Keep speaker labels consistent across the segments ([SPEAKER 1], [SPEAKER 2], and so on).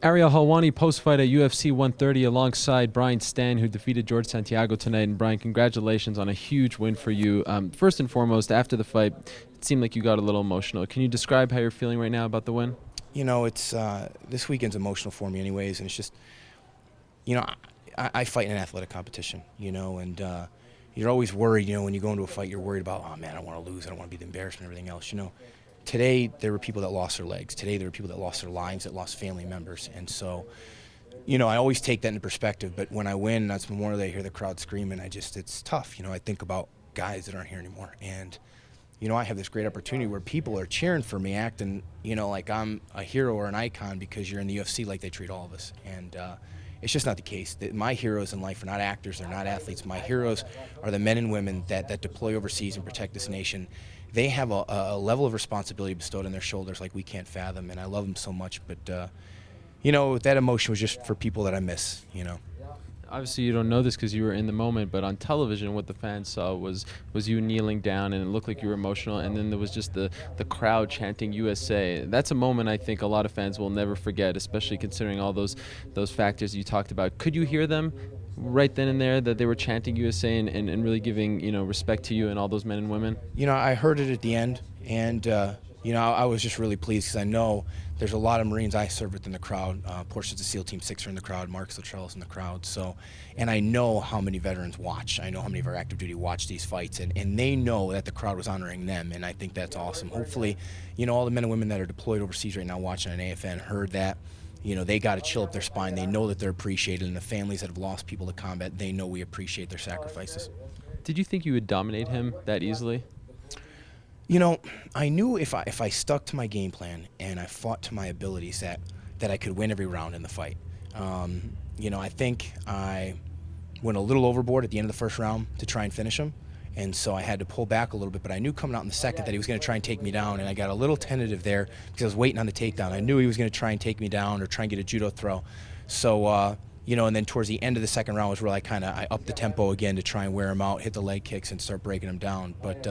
[SPEAKER 1] Ariel Helwani post-fight at UFC 130 alongside Brian Stann, who defeated George Santiago tonight. And Brian, congratulations on a huge win for you. First and foremost, after the fight, it seemed like you got a little emotional. Can you describe how you're feeling right now about the win?
[SPEAKER 2] You know, it's this weekend's emotional for me anyways, and it's just, I fight in an athletic competition, and you're always worried, when you go into a fight, you're worried about, oh man, I want to lose, I don't want to be the embarrassment and everything else, Today, there were people that lost their legs. Today, there were people that lost their lives, that lost family members. And so, I always take that into perspective. But when I win, and that's Memorial Day, I hear the crowd screaming, it's tough. I think about guys that aren't here anymore. And, I have this great opportunity where people are cheering for me, acting, like I'm a hero or an icon because you're in the UFC like they treat all of us. And it's just not the case. My heroes in life are not actors, they're not athletes. My heroes are the men and women that deploy overseas and protect this nation. They have a level of responsibility bestowed on their shoulders like we can't fathom, and I love them so much. But, that emotion was just for people that I miss,
[SPEAKER 1] Obviously, you don't know this because you were in the moment, but on television, what the fans saw was you kneeling down, and it looked like you were emotional, and then there was just the crowd chanting USA. That's a moment I think a lot of fans will never forget, especially considering all those factors you talked about. Could you hear them right then and there, that they were chanting USA and really giving respect to you and all those men and women?
[SPEAKER 2] I heard it at the end, and I was just really pleased because I know there's a lot of Marines I served with in the crowd. Portions of SEAL Team 6 are in the crowd. Marcus Luttrell's in the crowd. So, and I know how many veterans watch. I know how many of our active duty watch these fights, and they know that the crowd was honoring them, and I think that's awesome. Hopefully, all the men and women that are deployed overseas right now watching on AFN heard that. They got to chill up their spine. They know that they're appreciated, and the families that have lost people to combat, they know we appreciate their sacrifices.
[SPEAKER 1] Did you think you would dominate him that easily?
[SPEAKER 2] I knew if I stuck to my game plan and I fought to my abilities that I could win every round in the fight. I think I went a little overboard at the end of the first round to try and finish him, and so I had to pull back a little bit, but I knew coming out in the second that he was going to try and take me down, and I got a little tentative there because I was waiting on the takedown. I knew he was going to try and take me down or try and get a judo throw. So, and then towards the end of the second round was where I upped the tempo again to try and wear him out, hit the leg kicks, and start breaking him down. But,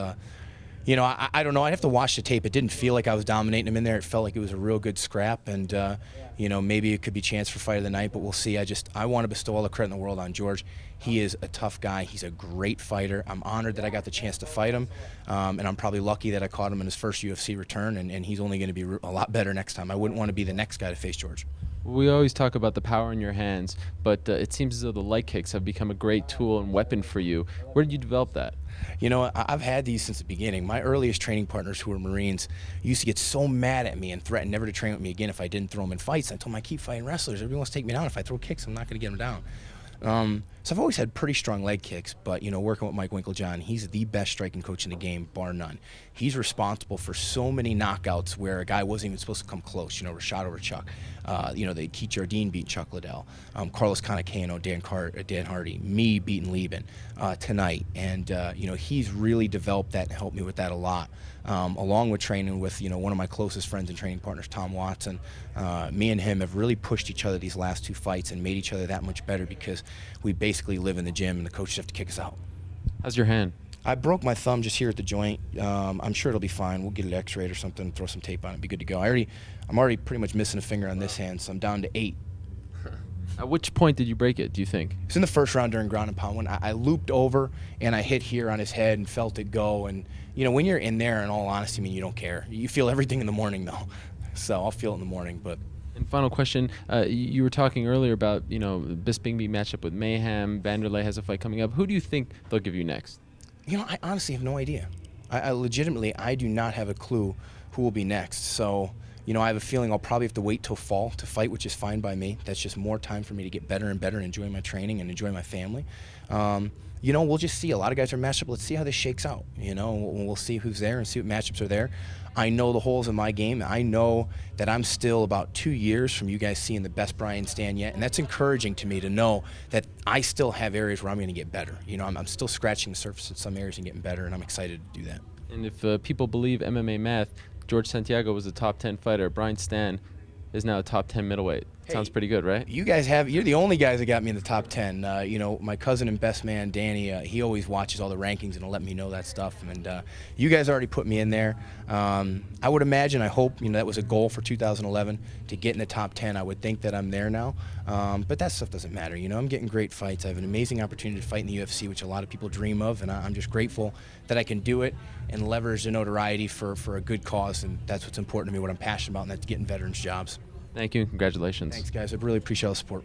[SPEAKER 2] I don't know. I'd have to watch the tape. It didn't feel like I was dominating him in there. It felt like it was a real good scrap, and, maybe it could be chance for fight of the night, but we'll see. I want to bestow all the credit in the world on George. He is a tough guy. He's a great fighter. I'm honored that I got the chance to fight him, and I'm probably lucky that I caught him in his first UFC return, and he's only going to be a lot better next time. I wouldn't want to be the next guy to face George.
[SPEAKER 1] We always talk about the power in your hands, but it seems as though the leg kicks have become a great tool and weapon for you. Where did you develop that?
[SPEAKER 2] I've had these since the beginning. My earliest training partners who were Marines used to get so mad at me and threaten never to train with me again if I didn't throw them in fights. I told them I keep fighting wrestlers. Everybody wants to take me down. If I throw kicks, I'm not going to get them down. So I've always had pretty strong leg kicks, but, working with Mike Winklejohn, he's the best striking coach in the game, bar none. He's responsible for so many knockouts where a guy wasn't even supposed to come close, Rashad over Chuck, the Keith Jardine beat Chuck Liddell, Carlos Conacano, Dan Hardy, me beating Lieben tonight. And, he's really developed that and helped me with that a lot, along with training with, one of my closest friends and training partners, Tom Watson. Me and him have really pushed each other these last two fights and made each other that much better because we basically live in the gym and the coaches have to kick us out.
[SPEAKER 1] How's your hand?
[SPEAKER 2] I broke my thumb just here at the joint. I'm sure it'll be fine. We'll get it x-rayed or something, throw some tape on it, be good to go. I'm already pretty much missing a finger on this hand, so I'm down to 8.
[SPEAKER 1] At which point did you break it, do you think?
[SPEAKER 2] It's in the first round during ground and pound when I looped over and I hit here on his head and felt it go. And, when you're in there, in all honesty, you don't care. You feel everything in the morning, though. So I'll feel it in the morning, but...
[SPEAKER 1] And final question, you were talking earlier about, Bisping being matched up with Mayhem, Vanderlei has a fight coming up. Who do you think they'll give you next?
[SPEAKER 2] I honestly have no idea. I legitimately do not have a clue who will be next. So, I have a feeling I'll probably have to wait till fall to fight, which is fine by me. That's just more time for me to get better and better and enjoy my training and enjoy my family. We'll just see. A lot of guys are matched up. Let's see how this shakes out. We'll see who's there and see what matchups are there. I know the holes in my game. I know that I'm still about 2 years from you guys seeing the best Brian Stann yet, and that's encouraging to me to know that I still have areas where I'm going to get better. I'm still scratching the surface in some areas and getting better, and I'm excited to do that.
[SPEAKER 1] And if people believe MMA math, George Santiago was a top 10 fighter. Brian Stann is now a top 10 middleweight. Sounds pretty good, right?
[SPEAKER 2] You're the only guys that got me in the top 10. My cousin and best man, Danny, he always watches all the rankings and will let me know that stuff. And you guys already put me in there. I would imagine, I hope, that was a goal for 2011 to get in the top 10. I would think that I'm there now. But that stuff doesn't matter. I'm getting great fights. I have an amazing opportunity to fight in the UFC, which a lot of people dream of. And I'm just grateful that I can do it and leverage the notoriety for a good cause. And that's what's important to me, what I'm passionate about, and that's getting veterans jobs.
[SPEAKER 1] Thank you. Congratulations.
[SPEAKER 2] Thanks, guys. I really appreciate all the support.